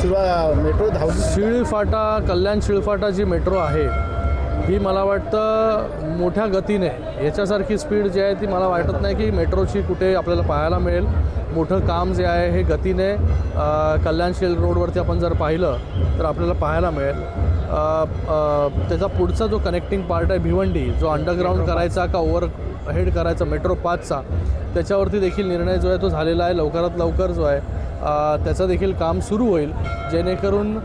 Metro धावली. शिळफाटा कल्याण शिळफाटा जी metro आहे ही मला वाटतं मोठ्या गतीने याच्यासारखी स्पीड जी आहे ती मला वाटत नाही की मेट्रोची कुठे आपल्याला पाहायला मिळेल. मोठं काम जे आहे हे गतीने कल्याण शिळ रोडवरती आपण जर पाहिलं तर आपल्याला पाहायला मिळेल. त्याचा पुढचा जो कनेक्टिंग पार्ट आहे भिवंडी, जो अंडरग्राऊंड करायचा का ओव्हर हेड करायचा मेट्रो 5चा, त्याच्यावरती देखील निर्णय जो आहे तो झालेला आहे. लवकरात लवकर जो आहे त्याचं देखील काम सुरू होईल, जेणेकरून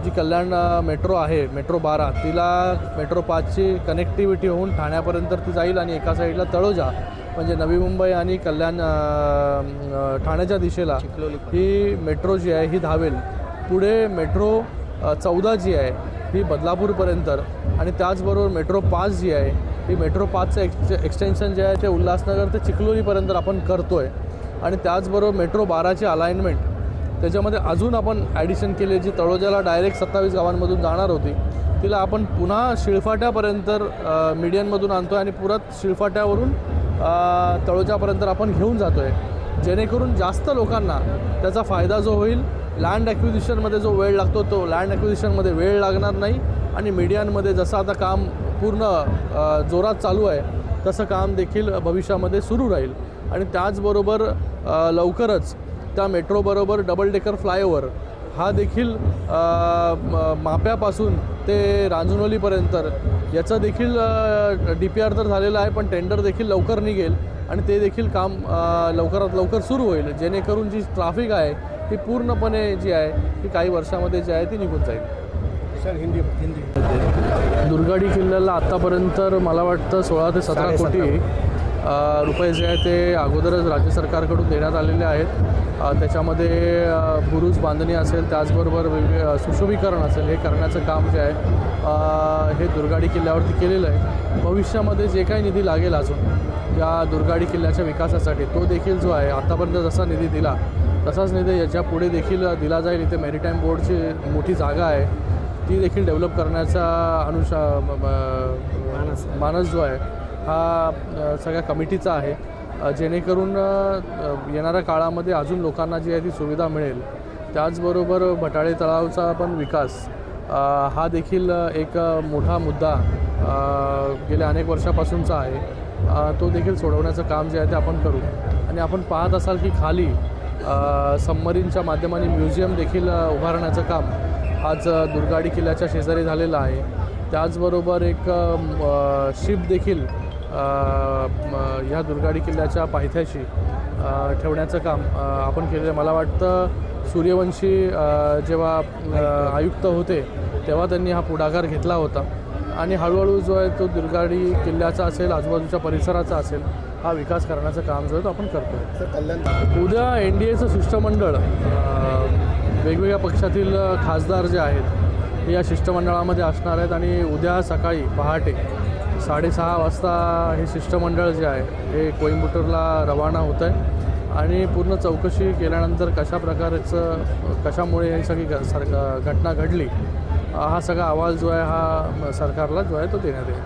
जी कल्याण मेट्रो आहे मेट्रो 12 तिला मेट्रो 5ची कनेक्टिव्हिटी होऊन ठाण्यापर्यंत ती जाईल आणि एका साईडला तळोजा म्हणजे नवी मुंबई आणि कल्याण ठाण्याच्या दिशेला ही मेट्रो जी आहे ही धावेल. पुढे मेट्रो 14 जी आहे ही बदलापूरपर्यंत आणि त्याचबरोबर मेट्रो 5 जी आहे ही मेट्रो 5चं एक्सटेन्शन जे आहे ते उल्हासनगर ते चिखलोलीपर्यंत आपण करतो आहे. आणि त्याचबरोबर मेट्रो 12ची अलाइनमेंट त्याच्यामध्ये अजून आपण ॲडिशन केली, जी तळोजाला डायरेक्ट 27 गावांमधून जाणार होती तिला आपण पुन्हा शिळफाट्यापर्यंत मीडियनमधून आणतो आहे आणि पुरत शिळफाट्यावरून तळोजापर्यंत आपण घेऊन जातो आहे, जेणेकरून जास्त लोकांना त्याचा फायदा जो होईल. लँड ॲक्विजिशनमध्ये जो वेळ लागतो तो लँड ॲक्विजिशनमध्ये वेळ लागणार नाही आणि मीडियनमध्ये जसं आता काम पूर्ण जोरात चालू आहे तसं काम देखील भविष्यामध्ये सुरू राहील. आणि त्याचबरोबर लवकरच त्या मेट्रोबरोबर डबल डेकर फ्लायओव्हर हा देखील माप्यापासून ते रांजुनोलीपर्यंत याचं देखील DPR तर झालेलं आहे, पण टेंडर देखील लवकर निघेल आणि ते देखील काम लवकरात लवकर सुरू होईल, जेणेकरून जी ट्रॅफिक आहे ती पूर्णपणे जी आहे ती काही वर्षामध्ये जी आहे ती निघून जाईल. सर हिंदी दुर्गाडी किल्ल्याला आत्तापर्यंत मला वाटतं 16 ते 17 कोटी रुपये जे आहे ते अगोदरच राज्य सरकारकडून देण्यात आलेले आहेत. त्याच्यामध्ये बुरुज बांधणी असेल, त्याचबरोबर सुशोभीकरण असेल, हे करण्याचं काम जे आहे हे दुर्गाडी किल्ल्यावरती केलेलं आहे. भविष्यामध्ये जे काही निधी लागेल अजून या दुर्गाडी किल्ल्याच्या विकासासाठी तो देखील जो आहे आत्तापर्यंत जसा निधी दिला तसाच निधी याच्या पुढे देखील दिला जाईल. इथे मेरीटाईम बोर्डची मोठी जागा आहे ती देखील डेव्हलप करण्याचा मानस जो आहे हा सगळ्या कमिटीचा आहे, जेणेकरून येणाऱ्या काळामध्ये अजून लोकांना जी आहे ती सुविधा मिळेल. त्याचबरोबर भटाळे तलावचा पण विकास हा देखील एक मोठा मुद्दा गेल्या अनेक वर्षापासूनचा आहे, तो देखील सोडवण्याचं काम जे आहे ते आपण करू. आणि आपण पाहत असाल की खाली सबमरीनच्या माध्यमाने म्युझियम देखील उभारण्याचं काम आज दुर्गाडी किल्ल्याच्या शेजारी झालेलं आहे. त्याचबरोबर एक शिप देखील ह्या दुर्गाडी किल्ल्याच्या पायथ्याशी ठेवण्याचं काम आपण केलेलं आहे. मला वाटतं सूर्यवंशी जेव्हा आयुक्त होते तेव्हा त्यांनी हा पुढाकार घेतला होता आणि हळूहळू जो आहे तो दुर्गाडी किल्ल्याचा असेल, आजूबाजूच्या परिसराचा असेल, हा विकास करण्याचं काम जो आहे तो आपण करतो. उद्या NDAचं शिष्टमंडळ वेगवेगळ्या पक्षातील खासदार जे आहेत हे या शिष्टमंडळामध्ये असणार आहेत आणि उद्या सकाळी पहाटे 6:30 वाजता हे शिष्टमंडळ जे आहे हे कोइंबतूरला रवाना होतं आहे आणि पूर्ण चौकशी केल्यानंतर कशामुळे ही सगळी घटना घडली हा सगळा अहवाल जो आहे हा सरकारला जो आहे तो देण्यात येईल.